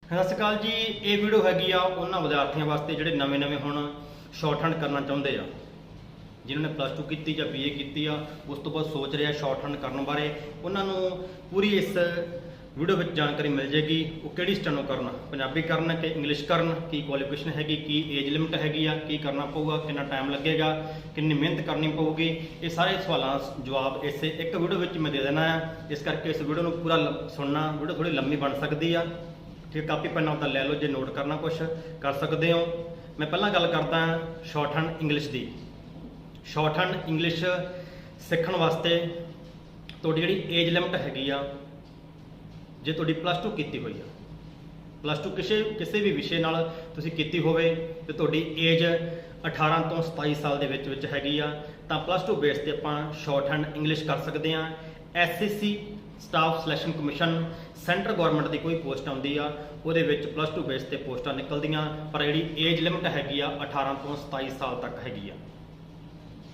ਸਤਿ ਸ਼੍ਰੀ ਅਕਾਲ ਜੀ। ਇਹ ਵੀਡੀਓ ਹੈਗੀ ਆ ਉਹਨਾਂ ਵਿਦਿਆਰਥੀਆਂ ਵਾਸਤੇ ਜਿਹੜੇ ਨਵੇਂ ਹੁਣ ਸ਼ਾਰਟਹੈਂਡ ਕਰਨਾ ਚਾਹੁੰਦੇ ਆ, ਜਿਨ੍ਹਾਂ ਨੇ +2 ਕੀਤੀ ਜਾਂ BA ਕੀਤੀ ਆ, ਉਸ ਤੋਂ ਬਾਅਦ ਸੋਚ ਰਿਹਾ ਸ਼ਾਰਟਹੈਂਡ ਕਰਨ ਬਾਰੇ। ਉਹਨਾਂ ਨੂੰ ਪੂਰੀ ਇਸ ਵੀਡੀਓ ਵਿੱਚ ਜਾਣਕਾਰੀ ਮਿਲ ਜੇਗੀ। ਉਹ ਕਿਹੜੀ ਸਟੈਨੋ ਕਰਨ, ਪੰਜਾਬੀ ਕਰਨ ਕਿ ਇੰਗਲਿਸ਼ ਕਰਨ, ਕੀ ਕੁਆਲੀਫਿਕੇਸ਼ਨ ਹੈਗੀ, ਕੀ ਏਜ ਲਿਮਿਟ ਹੈਗੀ ਆ, ਕੀ ਕਰਨਾ ਪਊਗਾ, ਕਿੰਨਾ ਟਾਈਮ ਲੱਗੇਗਾ, ਕਿੰਨੀ ਮਿਹਨਤ ਕਰਨੀ ਪਊਗੀ। ਇਹ ਸਾਰੇ ਸਵਾਲਾਂ ਜਵਾਬ ਇਸੇ ਇੱਕ ਵੀਡੀਓ ਵਿੱਚ ਮੈਂ ਦੇ ਦੇਣਾ ਆ। ਇਸ ਕਰਕੇ ਇਸ ਵੀਡੀਓ ਨੂੰ ਪੂਰਾ ਸੁਣਨਾ। ਵੀਡੀਓ ਥੋੜੀ ਲੰਮੀ ਬਣ ਸਕਦੀ ਆ, ਠੀਕ। ਕਾਪੀ ਪੈਨ ਆਪਦਾ ਲੈ ਲਓ, ਜੇ ਨੋਟ ਕਰਨਾ ਕੁਛ ਕਰ ਸਕਦੇ ਹੋ। ਮੈਂ ਪਹਿਲਾਂ ਗੱਲ ਕਰਦਾ ਸ਼ਾਰਟਹੈਂਡ ਇੰਗਲਿਸ਼ ਦੀ। ਸ਼ਾਰਟਹੈਂਡ ਇੰਗਲਿਸ਼ ਸਿੱਖਣ ਵਾਸਤੇ ਤੁਹਾਡੀ ਜਿਹੜੀ ਏਜ ਲਿਮਿਟ ਹੈਗੀ ਆ, ਜੇ ਤੁਹਾਡੀ +2 ਕੀਤੀ ਹੋਈ ਆ, +2 ਕਿਸੇ ਵੀ ਵਿਸ਼ੇ ਨਾਲ ਤੁਸੀਂ ਕੀਤੀ ਹੋਵੇ ਤੇ ਤੁਹਾਡੀ ਏਜ 18 ਤੋਂ 27 ਸਾਲ ਦੇ ਵਿੱਚ ਹੈਗੀ ਆ, ਤਾਂ +2 ਬੇਸ ਤੇ ਆਪਾਂ ਸ਼ਾਰਟਹੈਂਡ ਇੰਗਲਿਸ਼ ਕਰ ਸਕਦੇ ਆ। SCC staff selection commission centre government ਦੀ ਕੋਈ ਪੋਸਟ ਆਉਂਦੀ ਆ, ਉਹਦੇ ਵਿੱਚ +2 ਬੇਸ ਤੇ ਪੋਸਟਾਂ ਨਿਕਲਦੀਆਂ, ਪਰ ਜਿਹੜੀ ਏਜ ਲਿਮਿਟ ਹੈਗੀ ਆ 18 ਤੋਂ 27 ਸਾਲ ਤੱਕ ਹੈਗੀ ਆ,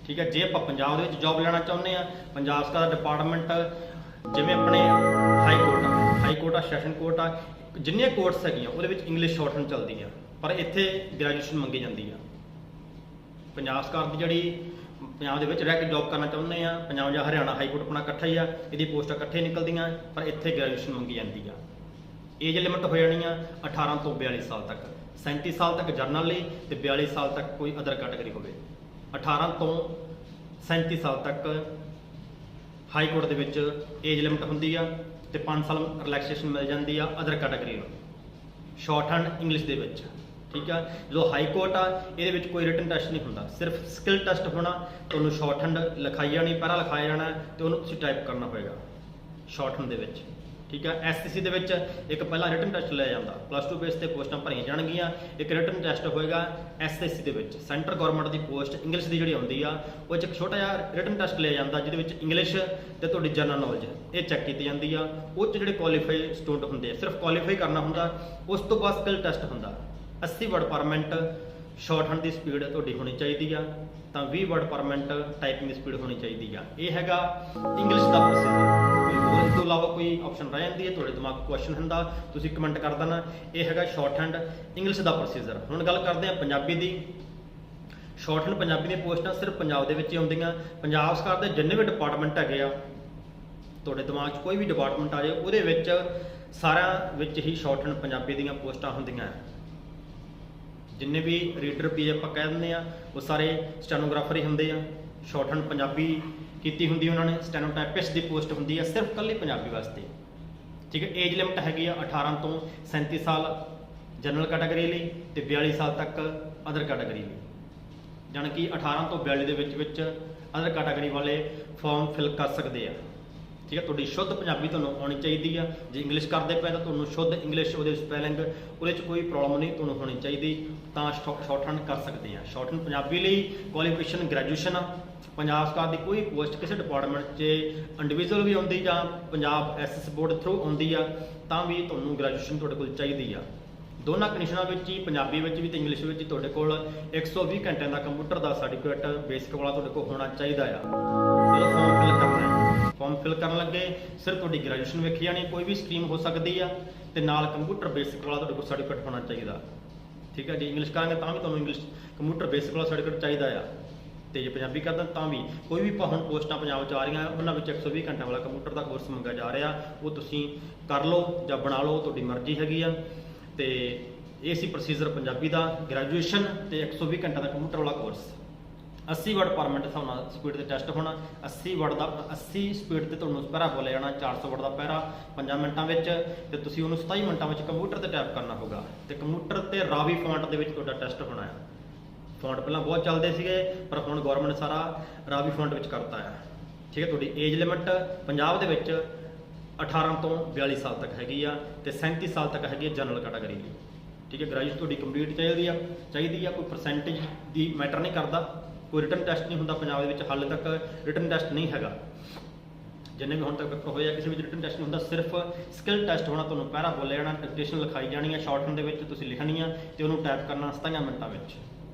ਠੀਕ ਹੈ। ਜੇ ਆਪਾਂ ਪੰਜਾਬ ਦੇ ਵਿੱਚ ਜੌਬ ਲੈਣਾ ਚਾਹੁੰਦੇ ਆ, ਪੰਜਾਬ ਸਰਕਾਰ ਦਾ ਡਿਪਾਰਟਮੈਂਟ, ਜਿਵੇਂ ਆਪਣੇ ਹਾਈ ਕੋਰਟ ਆ, ਸੈਸ਼ਨ ਕੋਰਟ ਆ, ਜਿੰਨੀਆਂ ਕੋਰਟਸ ਹੈਗੀਆਂ ਉਹਦੇ ਵਿੱਚ ਇੰਗਲਿਸ਼ ਸ਼ਾਰਟਹੈਂਡ ਚੱਲਦੀ ਆ, ਪਰ ਇੱਥੇ ਗ੍ਰੈਜੂਏਸ਼ਨ ਮੰਗੀ ਜਾਂਦੀ ਆ। ਪੰਜਾਬ ਸਰਕਾਰ ਦੀ ਜਿਹੜੀ ਪੰਜਾਬ ਦੇ ਵਿੱਚ ਰਹਿ ਕੇ ਜੌਬ ਕਰਨਾ ਚਾਹੁੰਦੇ ਆ, ਪੰਜਾਬ ਜਾਂ ਹਰਿਆਣਾ ਹਾਈ ਕੋਰਟ ਆਪਣਾ ਇਕੱਠਾ ਹੀ ਆ, ਇਹਦੀ ਪੋਸਟਾਂ ਇਕੱਠੇ ਨਿਕਲਦੀਆਂ, ਪਰ ਇੱਥੇ ਗ੍ਰੈਜੂਏਸ਼ਨ ਮੰਗੀ ਜਾਂਦੀ ਆ। ਏਜ ਲਿਮਿਟ ਹੋ ਜਾਣੀ ਆ 18 ਤੋਂ 42 ਸਾਲ ਤੱਕ, 37 ਸਾਲ ਤੱਕ ਜਰਨਲ ਲਈ ਤੇ 42 ਸਾਲ ਤੱਕ ਕੋਈ ਅਦਰ ਕੈਟਾਗਰੀ ਹੋਵੇ। 18 ਤੋਂ 37 ਸਾਲ ਤੱਕ ਹਾਈ ਕੋਰਟ ਦੇ ਵਿੱਚ ਏਜ ਲਿਮਿਟ ਹੁੰਦੀ ਆ ਤੇ 5 ਸਾਲ ਰਿਲੈਕਸੇਸ਼ਨ ਮਿਲ ਜਾਂਦੀ ਆ ਅਦਰ ਕੈਟਾਗਰੀ ਨੂੰ ਸ਼ਾਰਟਹੈਂਡ ਇੰਗਲਿਸ਼ ਦੇ ਵਿੱਚ, ਠੀਕ ਆ। ਜੋ ਹਾਈ ਕੋਰਟ ਆ, ਇਹਦੇ ਵਿੱਚ ਕੋਈ ਰਿਟਨ ਟੈਸਟ ਨਹੀਂ ਹੁੰਦਾ, ਸਿਰਫ ਸਕਿੱਲ ਟੈਸਟ ਹੋਣਾ। ਤੁਹਾਨੂੰ ਸ਼ਾਰਟਹੈਂਡ ਲਿਖਾਈ ਜਾਣੀ, ਪਹਿਰਾ ਲਿਖਾਇਆ ਜਾਣਾ ਤੇ ਉਹਨੂੰ ਤੁਸੀਂ ਟਾਈਪ ਕਰਨਾ ਹੋਏਗਾ ਸ਼ਾਰਟਹੈਂਡ ਦੇ ਵਿੱਚ, ਠੀਕ ਆ। SCC ਦੇ ਵਿੱਚ ਇੱਕ ਪਹਿਲਾਂ ਰਿਟਨ ਟੈਸਟ ਲਿਆ ਜਾਂਦਾ, +2 ਬੇਸ ਤੇ ਪੋਸਟਾਂ ਭਰੀਆਂ ਜਾਣਗੀਆਂ, ਇੱਕ ਰਿਟਨ ਟੈਸਟ ਹੋਏਗਾ SCC ਦੇ ਵਿੱਚ। ਸੈਂਟਰ ਗਵਰਨਮੈਂਟ ਦੀ ਪੋਸਟ ਇੰਗਲਿਸ਼ ਦੀ ਜਿਹੜੀ ਆਉਂਦੀ ਆ, ਉਹ 'ਚ ਇੱਕ ਛੋਟਾ ਜਿਹਾ ਰਿਟਨ ਟੈਸਟ ਲਿਆ ਜਾਂਦਾ, ਜਿਹਦੇ ਵਿੱਚ ਇੰਗਲਿਸ਼ ਤੇ ਤੁਹਾਡੀ ਜਨਰਲ ਨੌਲੇਜ ਇਹ ਚੈੱਕ ਕੀਤੀ ਜਾਂਦੀ ਆ। ਉਹ 'ਚ ਜਿਹੜੇ ਕੁਆਲੀਫਾਈ ਸਟੂਡੈਂਟ ਹੁੰਦੇ ਆ, ਸਿਰਫ ਕੁਆਲੀਫਾਈ ਕਰਨਾ ਹੁੰਦਾ। ਉਸ ਤੋਂ ਬਾਅਦ ਸਕਿੱਲ ਟੈਸਟ ਹੁੰਦਾ। 80 ਵਰਡ ਪਰ ਮਿੰਟ ਸ਼ਾਰਟਹੈਂਡ ਦੀ ਸਪੀਡ ਤੁਹਾਡੀ ਹੋਣੀ ਚਾਹੀਦੀ ਆ, ਤਾਂ 20 ਵਰਡ ਪਰ ਮਿੰਟ ਟਾਈਪਿੰਗ ਦੀ ਸਪੀਡ ਹੋਣੀ ਚਾਹੀਦੀ ਆ। ਇਹ ਹੈਗਾ ਇੰਗਲਿਸ਼ ਦਾ ਪ੍ਰੋਸੀਜਰ। ਹੋਰ ਇਸ ਤੋਂ ਇਲਾਵਾ ਕੋਈ ਆਪਸ਼ਨ ਰਹਿ ਜਾਂਦੀ ਹੈ, ਤੁਹਾਡੇ ਦਿਮਾਗ ਕੁਐਸਚਨ ਹੁੰਦਾ, ਤੁਸੀਂ ਕਮੈਂਟ ਕਰ ਦੇਣਾ। ਇਹ ਹੈਗਾ ਸ਼ਾਰਟਹੈਂਡ ਇੰਗਲਿਸ਼ ਦਾ ਪ੍ਰੋਸੀਜਰ। ਹੁਣ ਗੱਲ ਕਰਦੇ ਆ ਪੰਜਾਬੀ ਦੀ। ਸ਼ਾਰਟਹੈਂਡ ਪੰਜਾਬੀ ਦੀਆਂ ਪੋਸਟਾਂ ਸਿਰਫ ਪੰਜਾਬ ਦੇ ਵਿੱਚ ਹੀ ਆਉਂਦੀਆਂ। ਪੰਜਾਬ ਸਰਕਾਰ ਦੇ ਜਿੰਨੇ ਵੀ ਡਿਪਾਰਟਮੈਂਟ ਹੈਗੇ ਆ, ਤੁਹਾਡੇ ਦਿਮਾਗ 'ਚ ਕੋਈ ਵੀ ਡਿਪਾਰਟਮੈਂਟ ਆ ਜਾਏ, ਉਹਦੇ ਵਿੱਚ ਸਾਰਿਆਂ ਵਿੱਚ ਹੀ ਸ਼ਾਰਟਹੈਂਡ ਪੰਜਾਬੀ ਦੀਆਂ ਪੋਸਟਾਂ ਹੁੰਦੀਆਂ। ਜਿੰਨੇ ਵੀ ਰੀਡਰ ਵੀ ਆਪਾਂ ਕਹਿ ਦਿੰਦੇ ਆ, ਉਹ ਸਾਰੇ ਸਟੈਨੋਗ੍ਰਾਫਰ ਹੀ ਹੁੰਦੇ ਆ। ਸ਼ਾਰਟਹੈਂਡ ਪੰਜਾਬੀ ਕੀਤੀ ਹੁੰਦੀ ਉਹਨਾਂ ਨੇ। ਸਟੈਨੋਟਾਈਪਿਸਟ ਦੀ ਪੋਸਟ ਹੁੰਦੀ ਆ ਸਿਰਫ ਇਕੱਲੀ ਪੰਜਾਬੀ ਵਾਸਤੇ, ਠੀਕ ਹੈ। ਏਜ ਲਿਮਿਟ ਹੈਗੀ ਆ 18 ਤੋਂ 37 ਸਾਲ ਜਨਰਲ ਕੈਟਾਗਰੀ ਲਈ ਤੇ 42 ਸਾਲ ਤੱਕ ਅਦਰ ਕੈਟਾਗਰੀ ਲਈ, ਜਾਣੀ ਕਿ 18 ਤੋਂ 42 ਦੇ ਵਿੱਚ ਅਦਰ ਕੈਟਾਗਰੀ ਵਾਲੇ ਫਾਰਮ ਫਿਲ ਕਰ ਸਕਦੇ ਆ, ਠੀਕ ਹੈ। ਤੁਹਾਡੀ ਸ਼ੁੱਧ ਪੰਜਾਬੀ ਤੁਹਾਨੂੰ ਆਉਣੀ ਚਾਹੀਦੀ ਆ। ਜੇ ਇੰਗਲਿਸ਼ ਕਰਦੇ ਪਏ ਤਾਂ ਤੁਹਾਨੂੰ ਸ਼ੁੱਧ ਇੰਗਲਿਸ਼, ਉਹਦੇ ਸਪੈਲਿੰਗ, ਉਹਦੇ 'ਚ ਕੋਈ ਪ੍ਰੋਬਲਮ ਨਹੀਂ ਤੁਹਾਨੂੰ ਹੋਣੀ ਚਾਹੀਦੀ, ਤਾਂ ਸ਼ਾਰਟਹੈਂਡ ਕਰ ਸਕਦੇ ਆ। ਸ਼ਾਰਟਹੈਂਡ ਪੰਜਾਬੀ ਲਈ ਕੁਆਲੀਫਿਕੇਸ਼ਨ ਗ੍ਰੈਜੂਏਸ਼ਨ ਆ। ਪੰਜਾਬ ਸਰਕਾਰ ਦੀ ਕੋਈ ਪੋਸਟ ਕਿਸੇ ਡਿਪਾਰਟਮੈਂਟ 'ਚ ਇੰਡੀਵਿਜੂਅਲ ਵੀ ਆਉਂਦੀ ਜਾਂ ਪੰਜਾਬ SS ਬੋਰਡ ਥਰੂ ਆਉਂਦੀ ਆ, ਤਾਂ ਵੀ ਤੁਹਾਨੂੰ ਗ੍ਰੈਜੂਏਸ਼ਨ ਤੁਹਾਡੇ ਕੋਲ ਚਾਹੀਦੀ ਆ। ਦੋਨਾਂ ਕੰਡੀਸ਼ਨਾਂ ਵਿੱਚ ਹੀ, ਪੰਜਾਬੀ ਵਿੱਚ ਵੀ ਤੇ ਇੰਗਲਿਸ਼ ਵਿੱਚ ਹੀ, ਤੁਹਾਡੇ ਕੋਲ 120 ਘੰਟਿਆਂ ਦਾ ਕੰਪਿਊਟਰ ਦਾ ਸਰਟੀਫਿਕੇਟ ਬੇਸਿਕ ਵਾਲਾ ਤੁਹਾਡੇ ਕੋਲ ਹੋਣਾ ਚਾਹੀਦਾ ਆ। ਜਦੋਂ ਫਾਰਮ ਫਿਲ ਕਰਨਾ ਹੈ, ਫਾਰਮ ਫਿਲ ਕਰਨ ਲੱਗੇ ਸਿਰਫ ਤੁਹਾਡੀ ਗ੍ਰੈਜੂਏਸ਼ਨ ਵੇਖੀ ਜਾਣੀ, ਕੋਈ ਵੀ ਸਟਰੀਮ ਹੋ ਸਕਦੀ ਆ, ਤੇ ਨਾਲ ਕੰਪਿਊਟਰ ਬੇਸਿਕ ਵਾਲਾ ਤੁਹਾਡੇ ਕੋਲ ਸਰਟੀਫਿਕੇਟ ਹੋਣਾ ਚਾਹੀਦਾ, ਠੀਕ ਹੈ। ਜੇ ਇੰਗਲਿਸ਼ ਕਰਾਂਗੇ ਤਾਂ ਵੀ ਤੁਹਾਨੂੰ ਇੰਗਲਿਸ਼ ਕੰਪਿਊਟਰ ਬੇਸਿਕ ਵਾਲਾ ਸਰਟੀਫਿਕੇਟ ਚਾਹੀਦਾ ਆ, ਤੇ ਜੇ ਪੰਜਾਬੀ ਕਰਦਾ ਤਾਂ ਵੀ। ਕੋਈ ਵੀ ਹੁਣ ਪੋਸਟਾਂ ਪੰਜਾਬ 'ਚ ਆ ਰਹੀਆਂ, ਉਹਨਾਂ ਵਿੱਚ 120 ਘੰਟਿਆਂ ਵਾਲਾ ਕੰਪਿਊਟਰ ਦਾ ਕੋਰਸ ਮੰਗਿਆ ਜਾ ਰਿਹਾ, ਉਹ ਤੁਸੀਂ ਕਰ ਲਓ ਜਾਂ ਬਣਾ ਲਓ, ਤੁਹਾਡੀ ਮਰਜ਼ੀ ਹੈਗੀ ਆ। ਤੇ ਇਹ ਸੀ ਪ੍ਰੋਸੀਜਰ ਪੰਜਾਬੀ ਦਾ, ਗ੍ਰੈਜੂਏਸ਼ਨ ਤੇ 120 ਘੰਟਿਆਂ ਦਾ ਕੰਪਿਊਟਰ ਵਾਲਾ ਕੋਰਸ। 80 ਵਰਡ ਪਰ ਮਿੰਟ ਹਿਸਾਬ ਨਾਲ ਸਪੀਡ ਤੇ ਟੈਸਟ ਹੋਣਾ। 80 ਸਪੀਡ ਤੇ ਤੁਹਾਨੂੰ ਪੈਰਾ ਬੋਲਿਆ ਜਾਣਾ, 400 ਵਰਡ ਦਾ ਪੈਰਾ 5 ਮਿੰਟਾਂ ਵਿੱਚ, ਤੇ ਤੁਸੀਂ ਉਹਨੂੰ 27 ਮਿੰਟਾਂ ਵਿੱਚ ਕੰਪਿਊਟਰ ਤੇ ਟਾਈਪ ਕਰਨਾ ਹੋਗਾ, ਤੇ ਕੰਪਿਊਟਰ ਤੇ ਰਾਵੀ ਫੌਂਟ ਦੇ ਵਿੱਚ ਤੁਹਾਡਾ ਟੈਸਟ ਹੋਣਾ ਹੈ। ਫੌਂਟ ਪਹਿਲਾਂ ਬਹੁਤ ਚੱਲਦੇ ਸੀਗੇ, ਪਰ ਹੁਣ ਗਵਰਨਮੈਂਟ ਸਾਰਾ ਰਾਵੀ ਫੌਂਟ ਵਿੱਚ ਕਰਤਾ ਹੈ, ਠੀਕ ਹੈ। ਤੁਹਾਡੀ ਏਜ ਲਿਮਿਟ ਪੰਜਾਬ ਦੇ ਵਿੱਚ 18 ਤੋਂ 42 ਸਾਲ ਤੱਕ ਹੈਗੀ ਆ, ਤੇ 37 ਸਾਲ ਤੱਕ ਹੈਗੀ ਆ ਜਨਰਲ ਕੈਟਾਗਰੀ ਦੀ, ਠੀਕ ਹੈ। ਗ੍ਰੈਜੂਏਸ਼ਨ ਤੁਹਾਡੀ ਕੰਪਲੀਟ ਚਾਹੀਦੀ ਆ। ਕੋਈ ਪਰਸੈਂਟੇਜ ਦੀ ਮੈਟਰ ਨਹੀਂ ਕਰਦਾ, ਕੋਈ ਰਿਟਨ ਟੈਸਟ ਨਹੀਂ ਹੁੰਦਾ ਪੰਜਾਬ ਦੇ ਵਿੱਚ, ਹਾਲੇ ਤੱਕ ਰਿਟਨ ਟੈਸਟ ਨਹੀਂ ਹੈਗਾ। ਜਿੰਨੇ ਵੀ ਹੁਣ ਤੱਕ ਪੇਪਰ ਹੋਏ ਆ, ਕਿਸੇ ਵਿੱਚ ਰਿਟਨ ਟੈਸਟ ਨਹੀਂ ਹੁੰਦਾ, ਸਿਰਫ ਸਕਿੱਲ ਟੈਸਟ ਹੋਣਾ। ਤੁਹਾਨੂੰ ਪੈਰਾ ਬੋਲਿਆ ਜਾਣਾ, ਡਿਕਟੇਸ਼ਨ ਲਿਖਾਈ ਜਾਣੀ ਆ, ਸ਼ਾਰਟਹੈਂਡ ਦੇ ਵਿੱਚ ਤੁਸੀਂ ਲਿਖਣੀ ਆ ਤੇ ਉਹਨੂੰ ਟਾਈਪ ਕਰਨਾ 27 ਮਿੰਟਾਂ ਵਿੱਚ,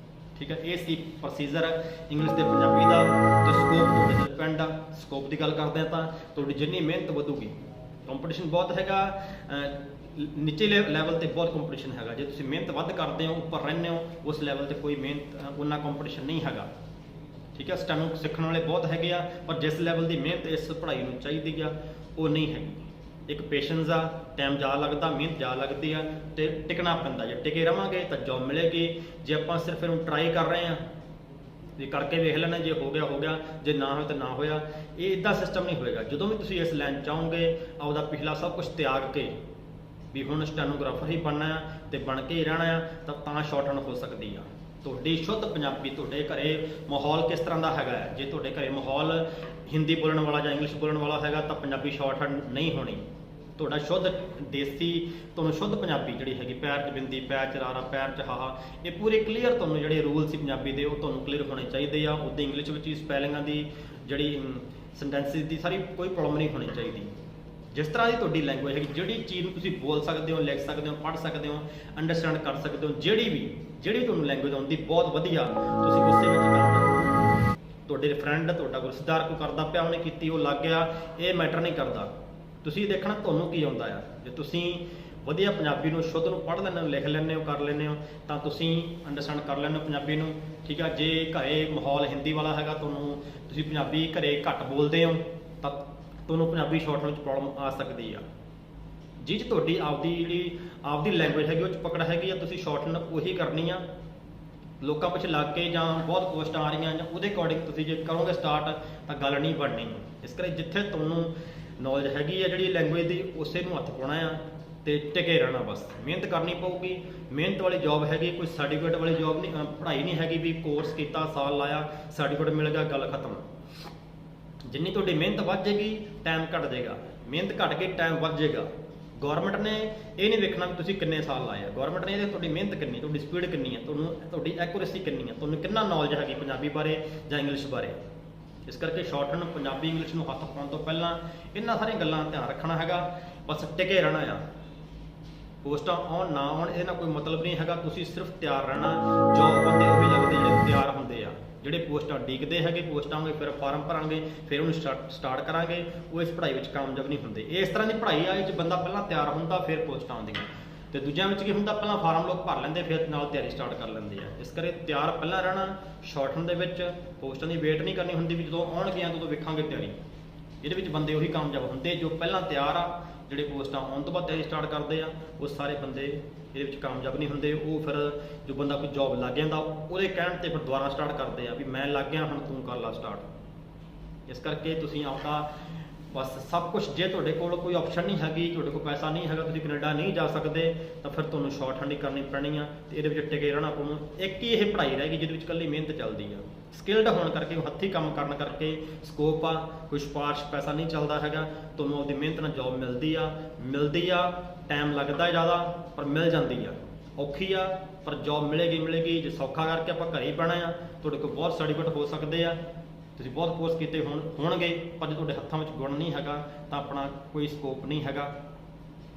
ਠੀਕ ਹੈ। ਇਹ ਸੀ ਪ੍ਰੋਸੀਜਰ ਇੰਗਲਿਸ਼ ਤੇ ਪੰਜਾਬੀ ਦਾ। ਤੇ ਸਕੋਪ ਤੁਹਾਡੇ ਤੇ ਡਿਪੈਂਡ ਆ। ਸਕੋਪ ਦੀ ਗੱਲ ਕਰਦੇ ਆ ਤਾਂ ਤੁਹਾਡੀ ਜਿੰਨੀ ਮਿਹਨਤ ਵਧੂਗੀ, ਕੰਪੀਟੀਸ਼ਨ ਬਹੁਤ ਹੈਗਾ। ਨੀਚੇ ਲੈਵਲ ਤੇ ਬਹੁਤ ਕੰਪੀਟੀਸ਼ਨ ਹੈਗਾ। ਜੇ ਤੁਸੀਂ ਮਿਹਨਤ ਵੱਧ ਕਰਦੇ ਹੋ, ਉੱਪਰ ਰਹਿੰਦੇ ਹੋ, ਉਸ ਲੈਵਲ ਤੇ ਕੋਈ ਮਿਹਨਤ ਉਹਨਾਂ ਕੰਪੀਟੀਸ਼ਨ ਨਹੀਂ ਹੈਗਾ। ਠੀਕ ਹੈ, ਸਟੈਨੋ ਸਿੱਖਣ ਵਾਲੇ ਬਹੁਤ ਹੈਗੇ ਆ, ਪਰ ਜਿਸ ਲੈਵਲ ਦੀ ਮਿਹਨਤ ਇਸ ਪੜ੍ਹਾਈ ਨੂੰ ਚਾਹੀਦੀ ਆ ਉਹ ਨਹੀਂ ਹੈਗੀ। ਇੱਕ ਪੇਸ਼ੈਂਸ ਆ, ਟਾਈਮ ਜ਼ਿਆਦਾ ਲੱਗਦਾ, ਮਿਹਨਤ ਜ਼ਿਆਦਾ ਲੱਗਦੀ ਆ, ਤੇ ਟਿਕਣਾ ਪੈਂਦਾ। ਜੇ ਟਿਕੇ ਰਵਾਂਗੇ ਤਾਂ ਜੌਬ ਮਿਲੇਗੀ। ਜੇ ਆਪਾਂ ਸਿਰਫ ਇਹਨੂੰ ਟਰਾਈ ਕਰ ਰਹੇ ਹਾਂ ਵੀ ਕਰਕੇ ਵੇਖ ਲੈਣਾ, ਜੇ ਹੋ ਗਿਆ ਹੋ ਗਿਆ, ਜੇ ਨਾ ਹੋਇਆ ਤਾਂ ਨਾ ਹੋਇਆ, ਇਹ ਇੱਦਾਂ ਸਿਸਟਮ ਨਹੀਂ ਹੋਏਗਾ। ਜਦੋਂ ਵੀ ਤੁਸੀਂ ਇਸ ਲਾਈਨ ਚਾਹੋਗੇ ਆਪਦਾ ਪਿਛਲਾ ਸਭ ਕੁਝ ਤਿਆਗ ਕੇ ਵੀ ਹੁਣ ਸਟੈਨੋਗ੍ਰਾਫਰ ਹੀ ਬਣਨਾ ਆ ਤੇ ਬਣ ਕੇ ਹੀ ਰਹਿਣਾ ਆ, ਤਾਂ ਸ਼ਾਰਟਹੈਂਡ ਹੋ ਸਕਦੀ ਆ। ਤੁਹਾਡੀ ਸ਼ੁੱਧ ਪੰਜਾਬੀ, ਤੁਹਾਡੇ ਘਰੇ ਮਾਹੌਲ ਕਿਸ ਤਰ੍ਹਾਂ ਦਾ ਹੈਗਾ ਹੈ, ਜੇ ਤੁਹਾਡੇ ਘਰੇ ਮਾਹੌਲ ਹਿੰਦੀ ਬੋਲਣ ਵਾਲਾ ਜਾਂ ਇੰਗਲਿਸ਼ ਬੋਲਣ ਵਾਲਾ ਹੈਗਾ ਤਾਂ ਪੰਜਾਬੀ ਸ਼ਾਰਟਹੈਂਡ ਨਹੀਂ ਹੋਣੀ। ਤੁਹਾਡਾ ਸ਼ੁੱਧ ਦੇਸੀ, ਤੁਹਾਨੂੰ ਸ਼ੁੱਧ ਪੰਜਾਬੀ ਜਿਹੜੀ ਹੈਗੀ, ਪੈਰ 'ਚ ਬਿੰਦੀ, ਪੈਰ 'ਚ ਰਾਰਾ, ਪੈਰ 'ਚ ਹਾਹਾ, ਇਹ ਪੂਰੇ ਕਲੀਅਰ ਤੁਹਾਨੂੰ ਜਿਹੜੇ ਰੂਲ ਸੀ ਪੰਜਾਬੀ ਦੇ ਉਹ ਤੁਹਾਨੂੰ ਕਲੀਅਰ ਹੋਣੇ ਚਾਹੀਦੇ ਆ। ਉੱਦਾਂ ਇੰਗਲਿਸ਼ ਵਿੱਚ ਵੀ ਸਪੈਲਿੰਗਾਂ ਦੀ ਜਿਹੜੀ ਸੈਂਟੈਂਸਿਸ ਦੀ ਸਾਰੀ ਕੋਈ ਪ੍ਰੋਬਲਮ ਨਹੀਂ ਹੋਣੀ ਚਾਹੀਦੀ। ਜਿਸ ਤਰ੍ਹਾਂ ਦੀ ਤੁਹਾਡੀ ਲੈਂਗੁਏਜ ਹੈਗੀ, ਜਿਹੜੀ ਚੀਜ਼ ਨੂੰ ਤੁਸੀਂ ਬੋਲ ਸਕਦੇ ਹੋ, ਲਿਖ ਸਕਦੇ ਹੋ, ਪੜ੍ਹ ਸਕਦੇ ਹੋ, ਅੰਡਰਸਟੈਂਡ ਕਰ ਸਕਦੇ ਹੋ, ਜਿਹੜੀ ਤੁਹਾਨੂੰ ਲੈਂਗੁਏਜ ਆਉਂਦੀ ਬਹੁਤ ਵਧੀਆ, ਤੁਸੀਂ ਉਸੇ ਵਿੱਚ ਕੰਮ ਕਰੋ। ਤੁਹਾਡੇ ਫਰੈਂਡ, ਤੁਹਾਡਾ ਕੋਈ ਰਿਸ਼ਤੇਦਾਰ ਕੋਈ ਕਰਦਾ ਪਿਆ, ਉਹਨੇ ਕੀਤੀ, ਉਹ ਲੱਗ ਗਿਆ, ਇਹ ਮੈਟਰ ਨਹੀਂ ਕਰਦਾ। ਤੁਸੀਂ ਦੇਖਣਾ ਤੁਹਾਨੂੰ ਕੀ ਆਉਂਦਾ ਆ। ਜੇ ਤੁਸੀਂ ਵਧੀਆ ਪੰਜਾਬੀ ਨੂੰ ਸ਼ੁੱਧ ਨੂੰ ਪੜ੍ਹ ਲੈਂਦੇ ਹੋ, ਲਿਖ ਲੈਂਦੇ ਹੋ, ਕਰ ਲੈਂਦੇ ਹੋ, ਤਾਂ ਤੁਸੀਂ ਅੰਡਰਸਟੈਂਡ ਕਰ ਲੈਂਦੇ ਹੋ ਪੰਜਾਬੀ ਨੂੰ। ਠੀਕ ਆ, ਜੇ ਘਰੇ ਮਾਹੌਲ ਹਿੰਦੀ ਵਾਲਾ ਹੈਗਾ, ਤੁਸੀਂ ਪੰਜਾਬੀ ਘਰੇ ਘੱਟ ਬੋਲਦੇ ਹੋ, ਤਾਂ ਤੁਹਾਨੂੰ ਪੰਜਾਬੀ ਸ਼ਾਰਟਹੈਂਡ ਵਿੱਚ ਪ੍ਰੋਬਲਮ ਆ ਸਕਦੀ ਆ। ਜਿਹ 'ਚ ਤੁਹਾਡੀ ਆਪਦੀ ਲੈਂਗੁਏਜ ਹੈਗੀ, ਉਹ 'ਚ ਪਕੜ ਹੈਗੀ ਆ, ਤੁਸੀਂ ਸ਼ਾਰਟਹੈਂਡ ਉਹੀ ਕਰਨੀ ਆ। ਲੋਕਾਂ ਪਿੱਛੇ ਲੱਗ ਕੇ ਜਾਂ ਬਹੁਤ ਪੋਸਟਾਂ ਆ ਰਹੀਆਂ ਜਾਂ ਉਹਦੇ ਅਕੋਰਡਿੰਗ ਤੁਸੀਂ ਜੇ ਕਰੋਗੇ ਸਟਾਰਟ ਤਾਂ ਗੱਲ ਨਹੀਂ ਬਣਨੀ। ਇਸ ਕਰਕੇ ਜਿੱਥੇ ਤੁਹਾਨੂੰ ਨੌਲੇਜ ਹੈਗੀ ਆ ਜਿਹੜੀ ਲੈਂਗੁਏਜ ਦੀ, ਉਸੇ ਨੂੰ ਹੱਥ ਪਾਉਣਾ ਆ ਤੇ ਟਿਕੇ ਰਹਿਣਾ। ਬਸ ਮਿਹਨਤ ਕਰਨੀ ਪਊਗੀ। ਮਿਹਨਤ ਵਾਲੀ ਜੌਬ ਹੈਗੀ, ਕੋਈ ਸਰਟੀਫਿਕੇਟ ਵਾਲੀ ਜੌਬ ਨਹੀਂ, ਪੜ੍ਹਾਈ ਨਹੀਂ ਹੈਗੀ ਵੀ ਕੋਰਸ ਕੀਤਾ, ਸਾਲ ਲਾਇਆ, ਸਰਟੀਫਿਕੇਟ ਮਿਲ ਗਿਆ, ਗੱਲ ਖਤਮ। ਜਿੰਨੀ ਤੁਹਾਡੀ ਮਿਹਨਤ ਵੱਧ ਜਾਏਗੀ, ਟਾਈਮ ਘੱਟ ਜਾਏਗਾ। ਮਿਹਨਤ ਘੱਟ ਕੇ ਟਾਈਮ ਵੱਧ ਜਾਏਗਾ। ਗੌਰਮੈਂਟ ਨੇ ਇਹ ਨਹੀਂ ਵੇਖਣਾ ਵੀ ਤੁਸੀਂ ਕਿੰਨੇ ਸਾਲ ਲਾਏ ਆ, ਗੌਰਮੈਂਟ ਨੇ ਇਹਦੇ ਤੁਹਾਡੀ ਮਿਹਨਤ ਕਿੰਨੀ, ਤੁਹਾਡੀ ਸਪੀਡ ਕਿੰਨੀ ਹੈ, ਤੁਹਾਡੀ ਐਕੂਰੇਸੀ ਕਿੰਨੀ ਹੈ, ਤੁਹਾਨੂੰ ਕਿੰਨਾ ਨੌਲੇਜ ਹੈਗੀ ਪੰਜਾਬੀ ਬਾਰੇ ਜਾਂ ਇੰਗਲਿਸ਼ ਬਾਰੇ। ਇਸ ਕਰਕੇ ਸ਼ਾਰਟਹੈਂਡ ਪੰਜਾਬੀ ਇੰਗਲਿਸ਼ ਨੂੰ ਹੱਥ ਪਾਉਣ ਤੋਂ ਪਹਿਲਾਂ ਇਹਨਾਂ ਸਾਰੀਆਂ ਗੱਲਾਂ ਦਾ ਧਿਆਨ ਰੱਖਣਾ ਹੈਗਾ। ਬਸ ਟਿਕੇ ਰਹਿਣਾ ਆ। ਪੋਸਟਾਂ ਆਉਣ ਨਾ ਆਉਣ ਇਹਦੇ ਨਾਲ ਕੋਈ ਮਤਲਬ ਨਹੀਂ ਹੈਗਾ, ਤੁਸੀਂ ਸਿਰਫ ਤਿਆਰ ਰਹਿਣਾ। ਜੋਬ ਬੰਦੇ ਉਹ ਵੀ ਲੱਗਦੇ ਜਿਹੜੇ ਤਿਆਰ ਹੁੰਦੇ ਆ, ਜਿਹੜੇ ਪੋਸਟਾਂ ਡੀਕਦੇ ਹੈਗੇ, ਪੋਸਟਾਂ ਆਉਣਗੇ, ਫਿਰ ਫਾਰਮ ਭਰਾਂਗੇ, ਫਿਰ ਉਹਨੂੰ ਸਟਾਰਟ ਕਰਾਂਗੇ, ਉਹ ਇਸ ਪੜ੍ਹਾਈ ਵਿੱਚ ਕਾਮਯਾਬ ਨਹੀਂ ਹੁੰਦੇ। ਇਹ ਇਸ ਤਰ੍ਹਾਂ ਦੀ ਪੜ੍ਹਾਈ ਆ, ਇਹ 'ਚ ਬੰਦਾ ਪਹਿਲਾਂ ਤਿਆਰ ਹੁੰਦਾ, ਫਿਰ ਪੋਸਟਾਂ ਆਉਂਦੀਆਂ। ਤੇ ਦੂਜਿਆਂ ਵਿੱਚ ਕੀ ਹੁੰਦਾ, ਪਹਿਲਾਂ ਫਾਰਮ ਲੋਕ ਭਰ ਲੈਂਦੇ, ਫਿਰ ਨਾਲ ਤਿਆਰੀ ਸਟਾਰਟ ਕਰ ਲੈਂਦੇ ਆ। ਇਸ ਕਰਕੇ ਤਿਆਰ ਪਹਿਲਾਂ ਰਹਿਣਾ। ਸ਼ਾਰਟਹੈਂਡ ਦੇ ਵਿੱਚ ਪੋਸਟਾਂ ਦੀ ਵੇਟ ਨਹੀਂ ਕਰਨੀ ਹੁੰਦੀ ਵੀ ਜਦੋਂ ਆਉਣਗੀਆਂ ਉਦੋਂ ਵੇਖਾਂਗੇ ਤਿਆਰੀ। ਇਹਦੇ ਵਿੱਚ ਬੰਦੇ ਉਹੀ ਕਾਮਯਾਬ ਹੁੰਦੇ ਜੋ ਪਹਿਲਾਂ ਤਿਆਰ ਆ। ਜਿਹੜੇ ਪੋਸਟਾਂ ਆਉਣ ਤੋਂ ਬਾਅਦ ਤਿਆਰੀ ਸਟਾਰਟ ਕਰਦੇ ਆ, ਉਹ ਸਾਰੇ ਬੰਦੇ ਇਹਦੇ ਵਿੱਚ ਕਾਮਯਾਬ ਨਹੀਂ ਹੁੰਦੇ। ਉਹ ਫਿਰ ਜੋ ਬੰਦਾ ਕੋਈ ਜੌਬ ਲੱਗ ਜਾਂਦਾ, ਉਹਦੇ ਕਹਿਣ ਤੇ ਫਿਰ ਦੁਬਾਰਾ ਸਟਾਰਟ ਕਰਦੇ ਆ ਵੀ ਮੈਂ ਲੱਗ ਗਿਆ, ਹੁਣ ਤੂੰ ਕਰ ਲਾ ਸਟਾਰਟ। ਇਸ ਕਰਕੇ ਤੁਸੀਂ ਆਪਦਾ ਬਸ ਸਭ ਕੁਝ, ਜੇ ਤੁਹਾਡੇ ਕੋਲ ਕੋਈ ਆਪਸ਼ਨ ਨਹੀਂ ਹੈਗੀ, ਤੁਹਾਡੇ ਕੋਲ ਪੈਸਾ ਨਹੀਂ ਹੈਗਾ, ਤੁਸੀਂ ਕੈਨੇਡਾ ਨਹੀਂ ਜਾ ਸਕਦੇ, ਤਾਂ ਫਿਰ ਤੁਹਾਨੂੰ ਸ਼ਾਰਟਹੈਂਡ ਹੀ ਕਰਨੀ ਪੈਣੀ ਆ ਤੇ ਇਹਦੇ ਵਿੱਚ ਟਿਕੇ ਰਹਿਣਾ ਪਊ। ਇੱਕ ਹੀ ਇਹ ਪੜ੍ਹਾਈ ਰਹੇਗੀ ਜਿਹਦੇ ਵਿੱਚ ਇਕੱਲੀ ਮਿਹਨਤ ਚੱਲਦੀ ਆ। ਸਕਿਲਡ ਹੋਣ ਕਰਕੇ, ਹੱਥੀਂ ਕੰਮ ਕਰਨ ਕਰਕੇ ਸਕੋਪ ਆ, ਕੋਈ ਸਿਫਾਰਿਸ਼ ਪੈਸਾ ਨਹੀਂ ਚੱਲਦਾ ਹੈਗਾ। ਤੁਹਾਨੂੰ ਆਪਦੀ ਮਿਹਨਤ ਨਾਲ ਜੌਬ ਮਿਲਦੀ ਆ। ਟਾਈਮ ਲੱਗਦਾ ਜ਼ਿਆਦਾ ਪਰ ਮਿਲ ਜਾਂਦੀ ਆ। ਔਖੀ ਆ ਪਰ ਜੌਬ ਮਿਲੇਗੀ। ਜੇ ਸੌਖਾ ਕਰਕੇ ਆਪਾਂ ਘਰੇ ਹੀ ਪੈਣਾ ਆ, ਤੁਹਾਡੇ ਕੋਲ ਬਹੁਤ ਸਰਟੀਫਿਕੇਟ ਹੋ ਸਕਦੇ ਆ, ਤੁਸੀਂ ਬਹੁਤ ਕੋਰਸ ਕੀਤੇ ਹੋਣਗੇ, ਪਰ ਜੇ ਤੁਹਾਡੇ ਹੱਥਾਂ ਵਿੱਚ ਗੁਣ ਨਹੀਂ ਹੈਗਾ ਤਾਂ ਆਪਣਾ ਕੋਈ ਸਕੋਪ ਨਹੀਂ ਹੈਗਾ।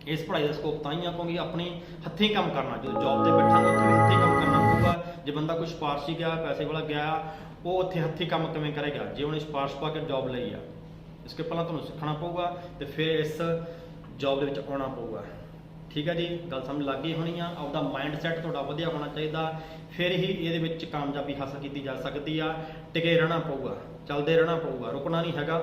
ਇਸ ਪੜ੍ਹਾਈ ਦਾ ਸਕੋਪ ਤਾਂ ਹੀ ਆ ਕਿਉਂਕਿ ਆਪਣੀ ਹੱਥੀਂ ਕੰਮ ਕਰਨਾ। ਜਦੋਂ ਜੌਬ ਤੇ ਬੈਠਾਂਗੇ ਉੱਥੇ ਵੀ ਹੱਥੀਂ ਕੰਮ ਕਰਨਾ ਪਊਗਾ। ਜੇ ਬੰਦਾ ਕੋਈ ਸਿਫਾਰਸ਼ੀ ਗਿਆ, ਪੈਸੇ ਵਾਲਾ ਗਿਆ, ਉਹ ਉੱਥੇ ਹੱਥੀਂ ਕੰਮ ਕਿਵੇਂ ਕਰੇਗਾ ਜੇ ਉਹਨੇ ਸਿਫਾਰਸ਼ ਪਾ ਕੇ ਜੌਬ ਲਈ ਆ। ਇਸ ਕਰਕੇ ਪਹਿਲਾਂ ਤੁਹਾਨੂੰ ਸਿੱਖਣਾ ਪਊਗਾ ਤੇ ਫਿਰ ਇਸ ਜੌਬ ਦੇ ਵਿੱਚ ਆਉਣਾ ਪਊਗਾ। ਠੀਕ ਹੈ ਜੀ, ਗੱਲ ਸਮਝ ਲੱਗ ਗਈ ਹੋਣੀ ਆ। ਆਪਦਾ ਮਾਈਂਡ ਸੈੱਟ ਤੁਹਾਡਾ ਵਧੀਆ ਹੋਣਾ ਚਾਹੀਦਾ, ਫਿਰ ਹੀ ਇਹਦੇ ਵਿੱਚ ਕਾਮਯਾਬੀ ਹਾਸਲ ਕੀਤੀ ਜਾ ਸਕਦੀ ਆ। ਟਿਕੇ ਰਹਿਣਾ ਪਊਗਾ, ਚੱਲਦੇ ਰਹਿਣਾ ਪਊਗਾ, ਰੁਕਣਾ ਨਹੀਂ ਹੈਗਾ।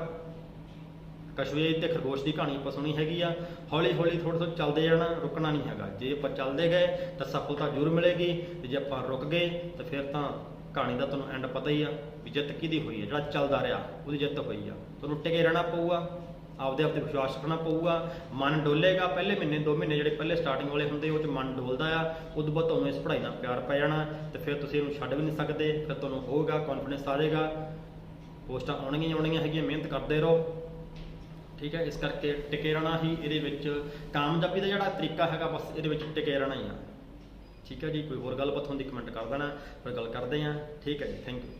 ਕਛੂਏ ਤੇ ਖਰਗੋਸ਼ ਦੀ ਕਹਾਣੀ ਆਪਾਂ ਸੁਣੀ ਹੈਗੀ ਆ। ਹੌਲੀ ਥੋੜ੍ਹਾ ਚੱਲਦੇ ਜਾਣਾ, ਰੁਕਣਾ ਨਹੀਂ ਹੈਗਾ। ਜੇ ਆਪਾਂ ਚੱਲਦੇ ਗਏ ਤਾਂ ਸਫਲਤਾ ਜ਼ਰੂਰ ਮਿਲੇਗੀ, ਤੇ ਜੇ ਆਪਾਂ ਰੁਕ ਗਏ ਤਾਂ ਫਿਰ ਤਾਂ ਕਹਾਣੀ ਦਾ ਤੁਹਾਨੂੰ ਐਂਡ ਪਤਾ ਹੀ ਆ ਵੀ ਜਿੱਤ ਕਿਹਦੀ ਹੋਈ ਹੈ। ਜਿਹੜਾ ਚੱਲਦਾ ਰਿਹਾ ਉਹਦੀ ਜਿੱਤ ਹੋਈ ਆ। ਤੁਹਾਨੂੰ ਟਿਕੇ ਰਹਿਣਾ ਪਊਗਾ, ਆਪਦੇ ਆਪ ਤੇ ਵਿਸ਼ਵਾਸ ਰੱਖਣਾ ਪਊਗਾ। ਮਨ ਡੋਲੇਗਾ ਪਹਿਲੇ ਮਹੀਨੇ 2 ਮਹੀਨੇ ਜਿਹੜੇ ਪਹਿਲੇ ਸਟਾਰਟਿੰਗ ਵਾਲੇ ਹੁੰਦੇ, ਉਹ 'ਚ ਮਨ ਡੋਲਦਾ ਆ। ਉਦੋਂ ਬਾਅਦ ਤੁਹਾਨੂੰ ਇਸ ਪੜ੍ਹਾਈ ਨਾਲ ਪਿਆਰ ਪੈ ਜਾਣਾ ਤੇ ਫਿਰ ਤੁਸੀਂ ਇਹਨੂੰ ਛੱਡ ਵੀ ਨਹੀਂ ਸਕਦੇ। ਫਿਰ ਤੁਹਾਨੂੰ ਹੋਊਗਾ, ਕੌਨਫੀਡੈਂਸ ਆ ਜਾਏਗਾ। ਪੋਸਟਾਂ ਆਉਣਗੀਆਂ ਹੈਗੀਆਂ, ਮਿਹਨਤ ਕਰਦੇ ਰਹੋ। ਠੀਕ ਹੈ, ਇਸ ਕਰਕੇ ਟਿਕੇ ਰਹਿਣਾ ਹੀ ਇਹਦੇ ਵਿੱਚ ਕਾਮਯਾਬੀ ਦਾ ਜਿਹੜਾ ਤਰੀਕਾ ਹੈਗਾ, ਬਸ ਇਹਦੇ ਵਿੱਚ ਟਿਕੇ ਰਹਿਣਾ ਹੀ ਆ। ਠੀਕ ਹੈ ਜੀ, ਕੋਈ ਹੋਰ ਗੱਲਬਾਤ ਹੁੰਦੀ ਕਮੈਂਟ ਕਰ ਦੇਣਾ, ਫਿਰ ਗੱਲ ਕਰਦੇ ਹਾਂ। ਠੀਕ ਹੈ ਜੀ, ਥੈਂਕ ਯੂ।